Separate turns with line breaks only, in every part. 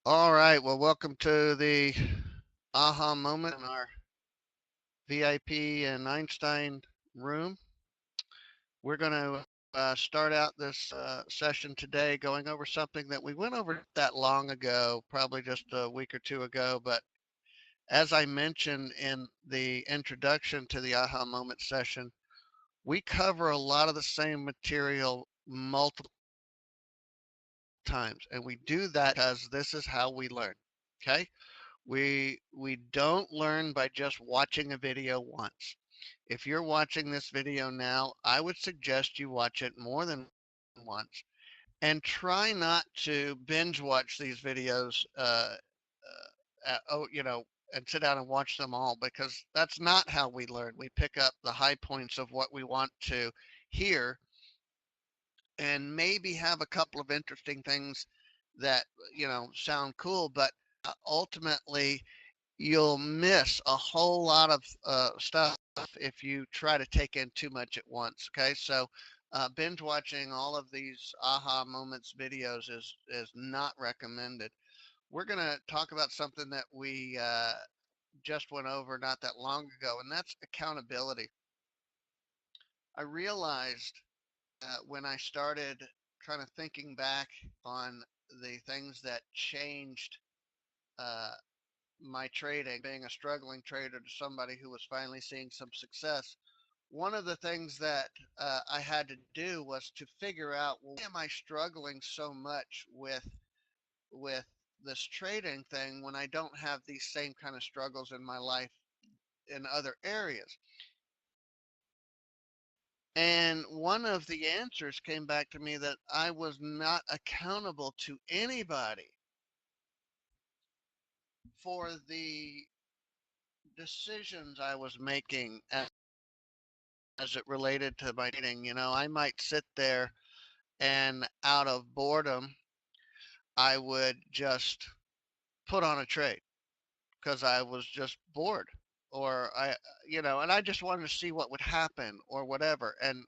All right. Well, welcome to the aha moment in our VIP and Einstein room. We're going to start out this session today going over something that we went over that long ago, probably just a week or two ago. But as I mentioned in the introduction to the aha moment session, we cover a lot of the same material multiple times. And we do that because this is how we learn. Okay. We don't learn by just watching a video once. If you're watching this video now, I would suggest you watch it more than once and try not to binge watch these videos and sit down and watch them all because that's not how we learn. We pick up the high points of what we want to hear and maybe have a couple of interesting things that sound cool, but ultimately you'll miss a whole lot of stuff if you try to take in too much at once. Okay, so binge watching all of these aha moments videos is not recommended. We're gonna talk about something that we just went over not that long ago, and that's accountability. I realized when I started kind of thinking back on the things that changed uh, my trading, being a struggling trader to somebody who was finally seeing some success, one of the things that I had to do was to figure out, well, why am I struggling so much with this trading thing when I don't have these same kind of struggles in my life in other areas? And one of the answers came back to me that I was not accountable to anybody for the decisions I was making as it related to my trading. I might sit there and out of boredom, I would just put on a trade because I was just bored or and I just wanted to see what would happen or whatever. And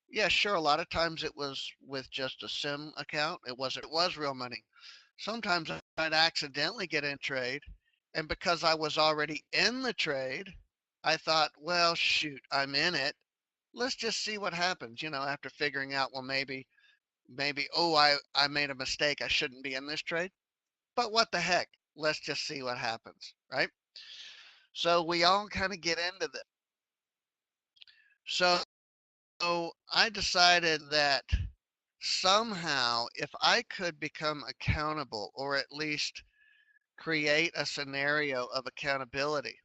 yeah, sure, a lot of times it was with just a sim account. It was real money. Sometimes I'd accidentally get in trade, and because I was already in the trade, I thought, well, shoot, I'm in it. Let's just see what happens, after figuring out, well, maybe, oh, I made a mistake. I shouldn't be in this trade. But what the heck? Let's just see what happens, right? So we all kind of get into this. So I decided that somehow, if I could become accountable or at least create a scenario of accountability,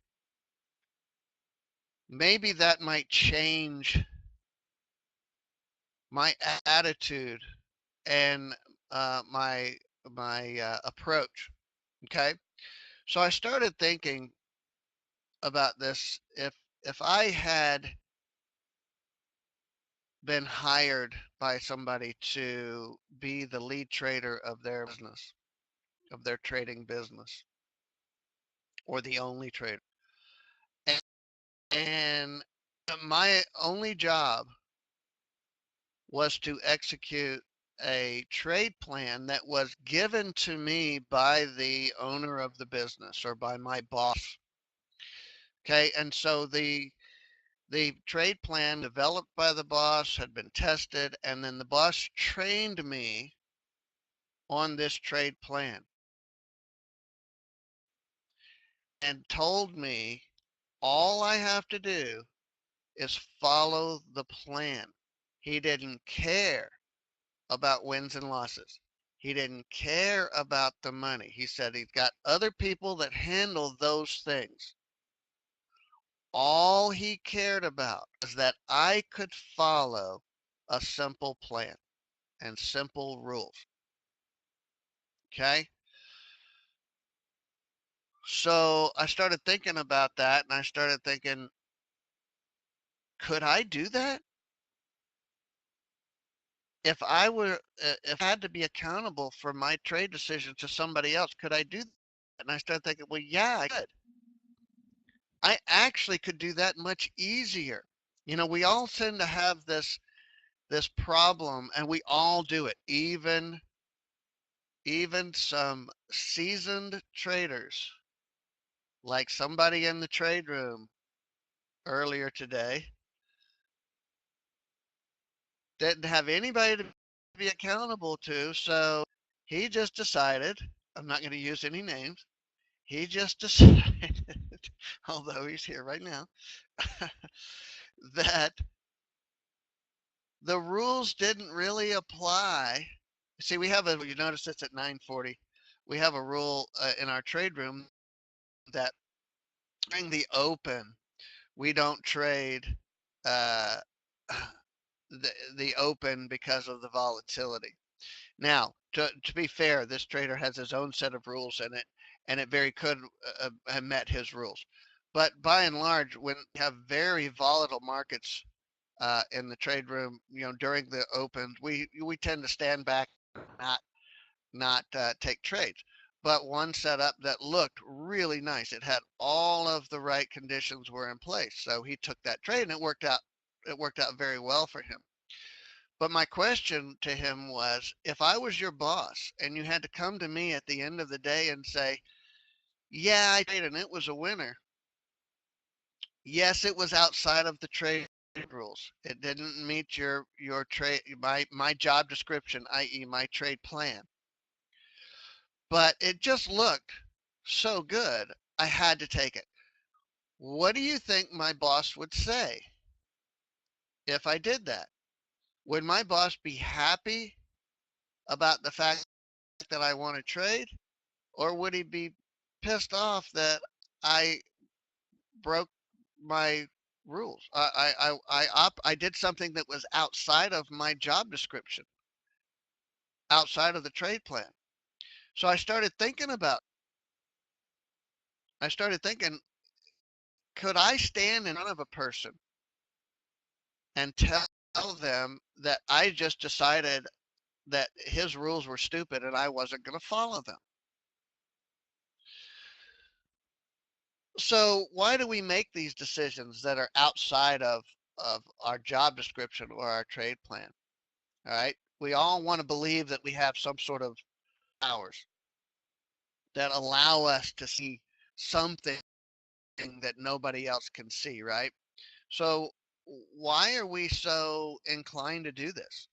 maybe that might change my attitude and my approach. Okay, so I started thinking about this. If I had been hired by somebody to be the lead trader of their business, of their trading business, or the only trader, and my only job was to execute a trade plan that was given to me by the owner of the business or by my boss. Okay, and so the trade plan developed by the boss had been tested, and then the boss trained me on this trade plan and told me all I have to do is follow the plan. He didn't care about wins and losses. He didn't care about the money. He said he's got other people that handle those things. All he cared about was that I could follow a simple plan and simple rules. Okay. So I started thinking about that and I started thinking, could I do that? If I had to be accountable for my trade decisions to somebody else, could I do that? And I started thinking, well, yeah, I could. I actually could do that much easier. We all tend to have this problem and we all do it, even even some seasoned traders, like somebody in the trade room earlier today, didn't have anybody to be accountable to. So he just decided, I'm not going to use any names, he just decided, although he's here right now, that the rules didn't really apply. See, we have you notice it's at 9:40. We have a rule in our trade room that during the open, we don't trade uh, the open because of the volatility. Now, to be fair, this trader has his own set of rules in it, and it very could have met his rules. But by and large, when you have very volatile markets in the trade room, during the opens, we tend to stand back, not take trades. But one setup that looked really nice. It had all of the right conditions were in place, so he took that trade, and it worked out. It worked out very well for him. But my question to him was, if I was your boss and you had to come to me at the end of the day and say, "Yeah, I traded and it was a winner." Yes, it was outside of the trade rules. It didn't meet your trade my job description, i.e. my trade plan. But it just looked so good, I had to take it. What do you think my boss would say if I did that? Would my boss be happy about the fact that I want to trade? Or would he be pissed off that I broke my rules? I did something that was outside of my job description, outside of the trade plan. So I started thinking, could I stand in front of a person and tell them that I just decided that his rules were stupid and I wasn't going to follow them? So why do we make these decisions that are outside of our job description or our trade plan? All right. We all want to believe that we have some sort of powers that allow us to see something that nobody else can see, right? So why are we so inclined to do this?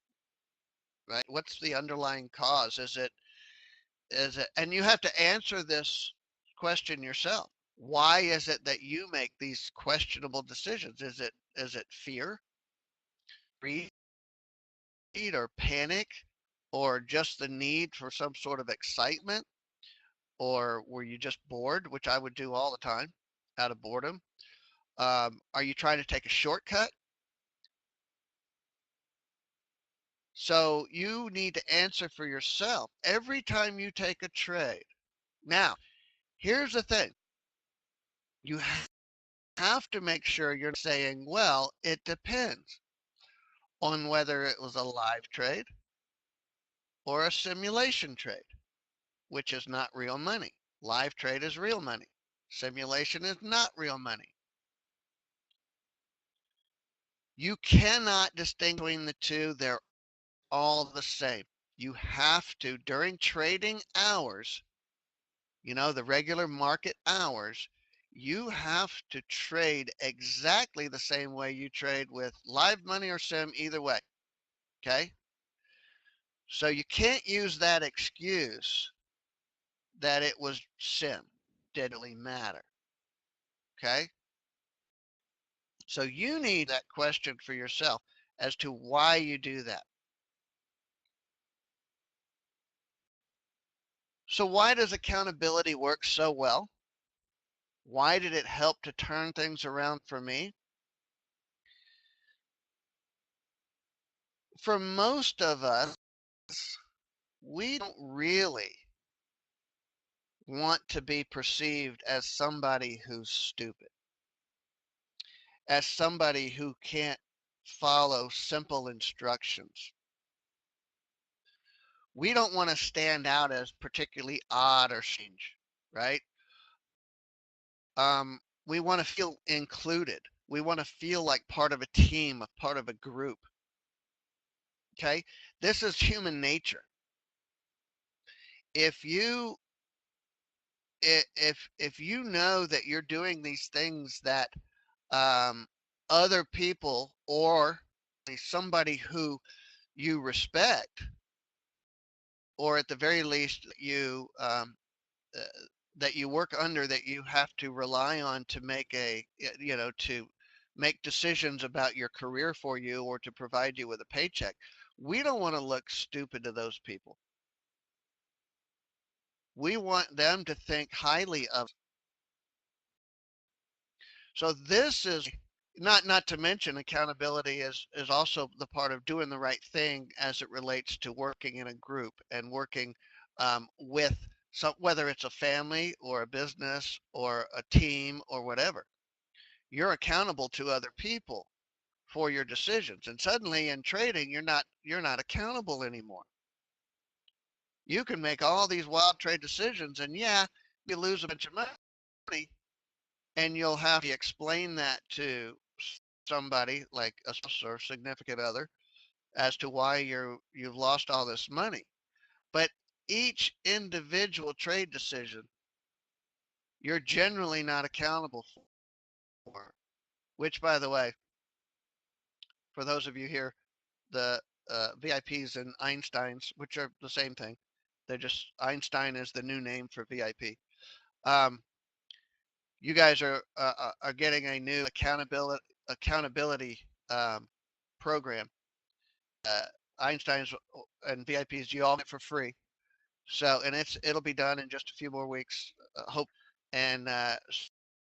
Right? What's the underlying cause? Is it and you have to answer this question yourself. Why is it that you make these questionable decisions? Is it fear, greed, or panic, or just the need for some sort of excitement? Or were you just bored, which I would do all the time out of boredom? Are you trying to take a shortcut? So you need to answer for yourself every time you take a trade. Now, here's the thing. You have to make sure you're saying, well, it depends on whether it was a live trade or a simulation trade, which is not real money. Live trade is real money. Simulation is not real money. You cannot distinguish between the two. They're all the same. You have to, during trading hours, the regular market hours, you have to trade exactly the same way you trade with live money or sim, either way. Okay? So you can't use that excuse that it was sim. Didn't really matter. Okay? So you need that question for yourself as to why you do that. So why does accountability work so well? Why did it help to turn things around for me? For most of us, we don't really want to be perceived as somebody who's stupid, as somebody who can't follow simple instructions. We don't want to stand out as particularly odd or strange, right? We want to feel included. We want to feel like part of a team, a part of a group. Okay? This is human nature. if you if you know that you're doing these things that um, other people or somebody who you respect, or at the very least uh, that you work under, that you have to rely on to make to make decisions about your career for you or to provide you with a paycheck. We don't want to look stupid to those people. We want them to think highly of. So this is not to mention accountability is also the part of doing the right thing as it relates to working in a group and working with some, whether it's a family or a business or a team or whatever. You're accountable to other people for your decisions, and suddenly in trading you're not accountable anymore. You can make all these wild trade decisions, and yeah, you lose a bunch of money, and you'll have to explain that to somebody like a spouse or significant other as to why you've lost all this money. But each individual trade decision, you're generally not accountable for. Which, by the way, for those of you here, the VIPs and Einsteins, which are the same thing, they're just Einstein is the new name for VIP. Um, you guys are getting a new accountability program. uh, Einstein's and VIPs you all get for free. So and it'll be done in just a few more weeks, hope. And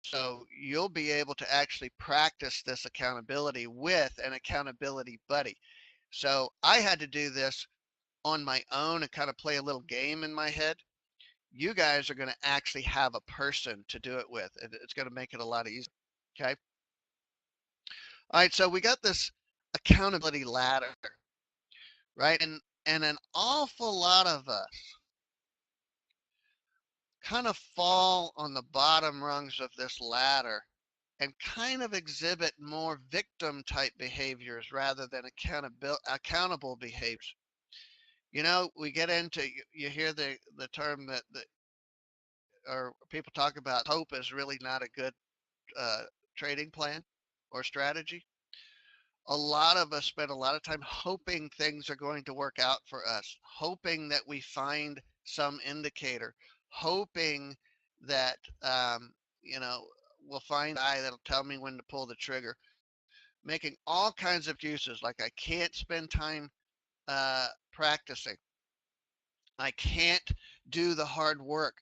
so you'll be able to actually practice this accountability with an accountability buddy. So I had to do this on my own and kind of play a little game in my head. You guys are going to actually have a person to do it with. It's going to make it a lot easier. Okay. All right. So we got this accountability ladder, right? And an awful lot of us kind of fall on the bottom rungs of this ladder and kind of exhibit more victim type behaviors rather than accountable behaviors. We get into you hear the term that or people talk about hope is really not a good uh, trading plan or strategy. A lot of us spend a lot of time hoping things are going to work out for us, hoping that we find some indicator, hoping that you know we'll find a guy that'll tell me when to pull the trigger, making all kinds of excuses like I can't spend time practicing, I can't do the hard work,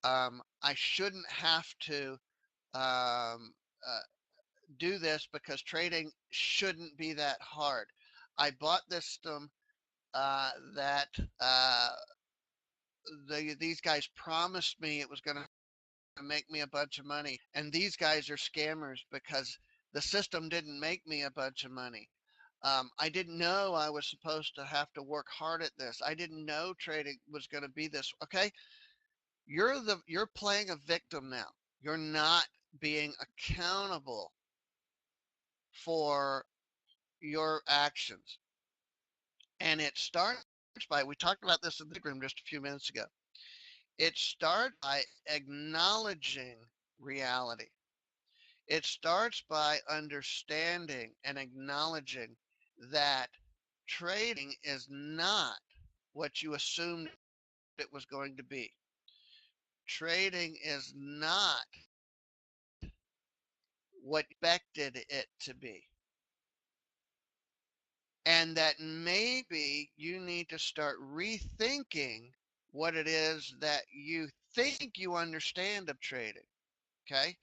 I shouldn't have to um, uh, do this because trading shouldn't be that hard. I bought this system that these guys promised me it was going to make me a bunch of money, and these guys are scammers because the system didn't make me a bunch of money. I didn't know I was supposed to have to work hard at this. I didn't know trading was going to be this. Okay, you're playing a victim now. You're not being accountable for your actions. And it starts by, we talked about this in the room just a few minutes ago. It starts by acknowledging reality. It starts by understanding and acknowledging that trading is not what you assumed it was going to be. Trading is not what you expected it to be. And that maybe you need to start rethinking what it is that you think you understand of trading. Okay.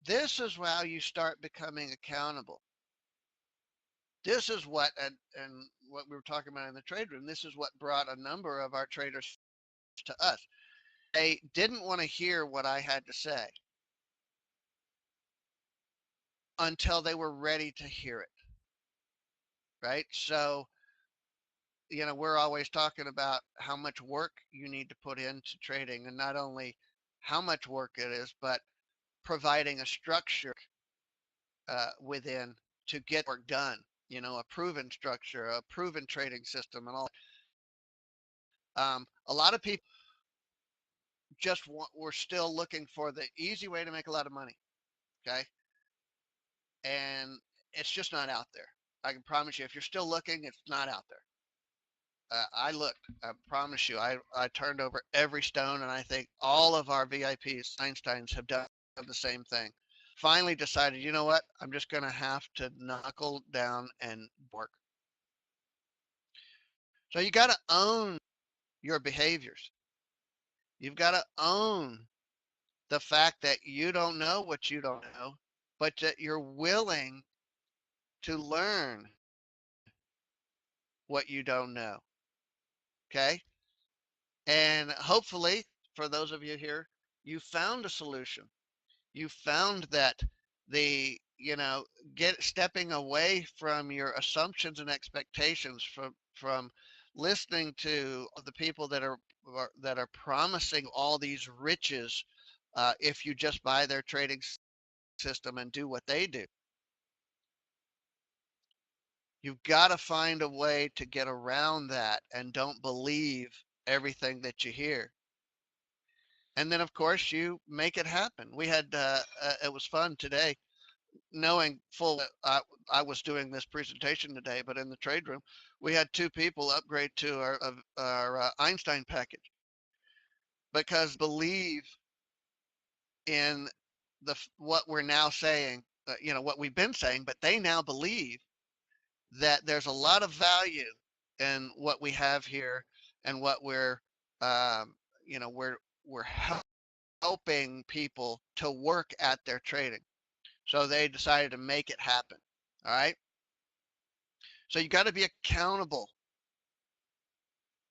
This is how you start becoming accountable. This is and what we were talking about in the trade room, this is what brought a number of our traders to us. They didn't want to hear what I had to say until they were ready to hear it. Right. So we're always talking about how much work you need to put into trading, and not only how much work it is, but providing a structure within to get work done. A proven structure, a proven trading system, and all. A lot of people. we're still looking for the easy way to make a lot of money. Okay. And it's just not out there. I can promise you, if you're still looking, it's not out there. I looked. I promise you. I turned over every stone, and I think all of our VIPs, Einsteins, have done the same thing. Finally decided, you know what? I'm just going to have to knuckle down and work. So you got to own your behaviors. You've got to own the fact that you don't know what you don't know, but that you're willing to learn what you don't know. Okay. And hopefully, for those of you here, you found a solution. You found that get stepping away from your assumptions and expectations from listening to the people that are promising all these riches if you just buy their trading system and do what they do. You've got to find a way to get around that and don't believe everything that you hear. And then, of course, you make it happen. It was fun today, knowing full I was doing this presentation today, but in the trade room, we had two people upgrade to our Einstein package because believe in what we're now saying, what we've been saying, but they now believe that there's a lot of value in what we have here and what um, we're helping people to work at their trading. So they decided to make it happen. All right. So you got to be accountable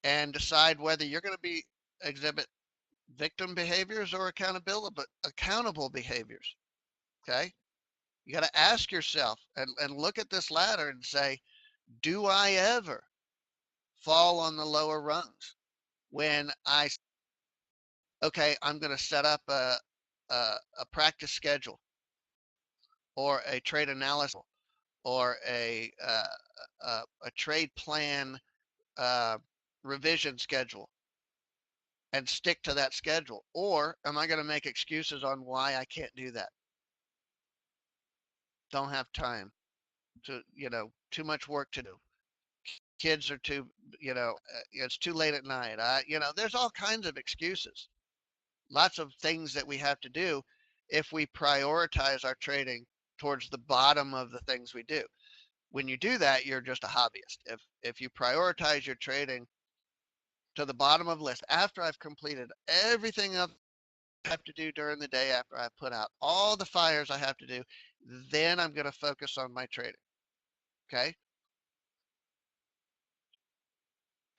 and decide whether you're going to exhibit victim behaviors or accountable behaviors. Okay. You got to ask yourself and look at this ladder and say, do I ever fall on the lower rungs when I'm going to set up a practice schedule or a trade analysis or a trade plan uh, revision schedule and stick to that schedule? Or am I going to make excuses on why I can't do that? Don't have time too much work to do. Kids are it's too late at night. There's all kinds of excuses. Lots of things that we have to do if we prioritize our trading towards the bottom of the things we do. When you do that, you're just a hobbyist. If you prioritize your trading to the bottom of the list, after I've completed everything I have to do during the day, after I put out all the fires I have to do, then I'm going to focus on my trading. Okay.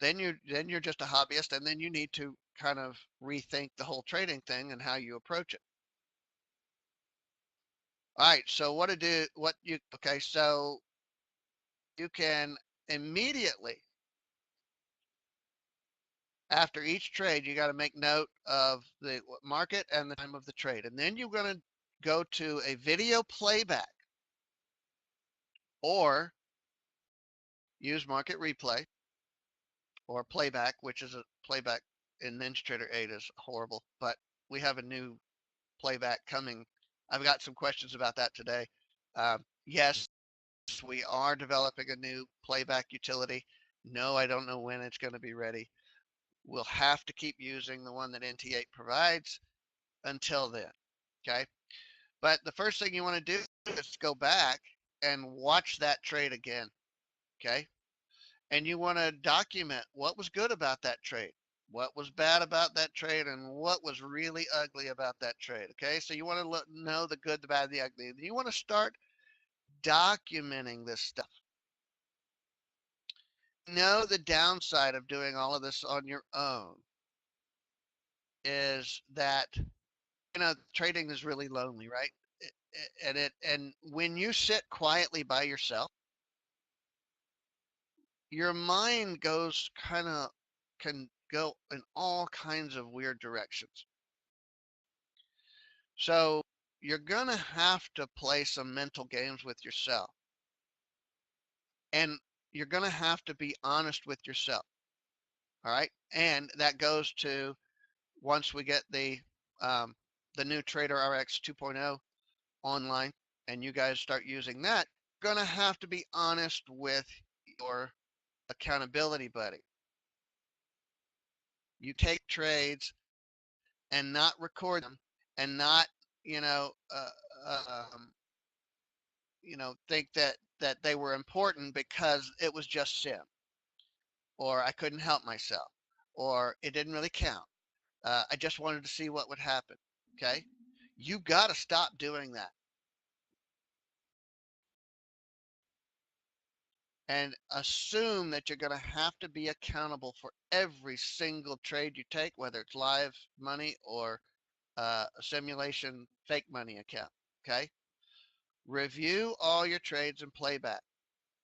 Then you're just a hobbyist, and then you need to kind of rethink the whole trading thing and how you approach it. All right. So so you can immediately after each trade, you got to make note of the market and the time of the trade. And then you're going to go to a video playback or use market replay or playback, which is a playback in NinjaTrader 8 is horrible, but we have a new playback coming. I've got some questions about that today. Yes, we are developing a new playback utility. No, I don't know when it's going to be ready. We'll have to keep using the one that NT8 provides until then. Okay. But the first thing you want to do is go back and watch that trade again. Okay. And you want to document what was good about that trade, what was bad about that trade, and what was really ugly about that trade. Okay. So you want to know the good, the bad, the ugly. You want to start documenting this stuff. The downside of doing all of this on your own is that trading is really lonely, right? And when you sit quietly by yourself, your mind can go in all kinds of weird directions. So you're gonna have to play some mental games with yourself, and you're gonna have to be honest with yourself. All right, and that goes to once we get the new Trader RX 2.0 online and you guys start using that, you're gonna have to be honest with your accountability buddy. You take trades and not record them and not, you know, think that they were important because it was just sim, or I couldn't help myself, or it didn't really count. I just wanted to see what would happen. Okay, you got to stop doing that and assume that you're going to have to be accountable for every single trade you take, whether it's live money or a simulation fake money account. Okay, review all your trades and playback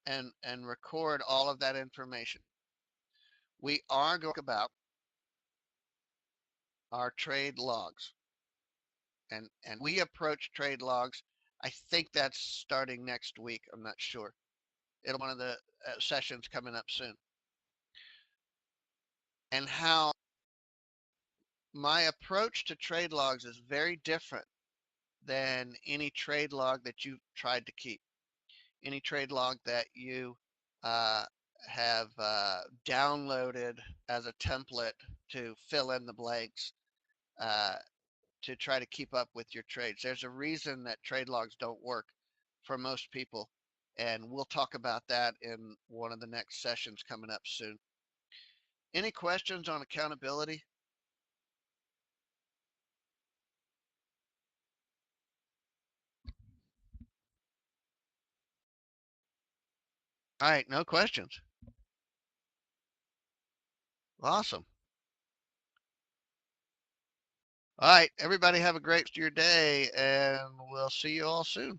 and record all of that information. We are going to talk about our trade logs, and we approach trade logs. I think that's starting next week. I'm not sure. It'll be one of the sessions coming up soon. And how my approach to trade logs is very different than any trade log that you've tried to keep, any trade log that you uh, have downloaded as a template to fill in the blanks, uh, to try to keep up with your trades. There's a reason that trade logs don't work for most people, and we'll talk about that in one of the next sessions coming up soon. Any questions on accountability? All right, no questions. Awesome. All right, everybody have a great rest of your day, and we'll see you all soon.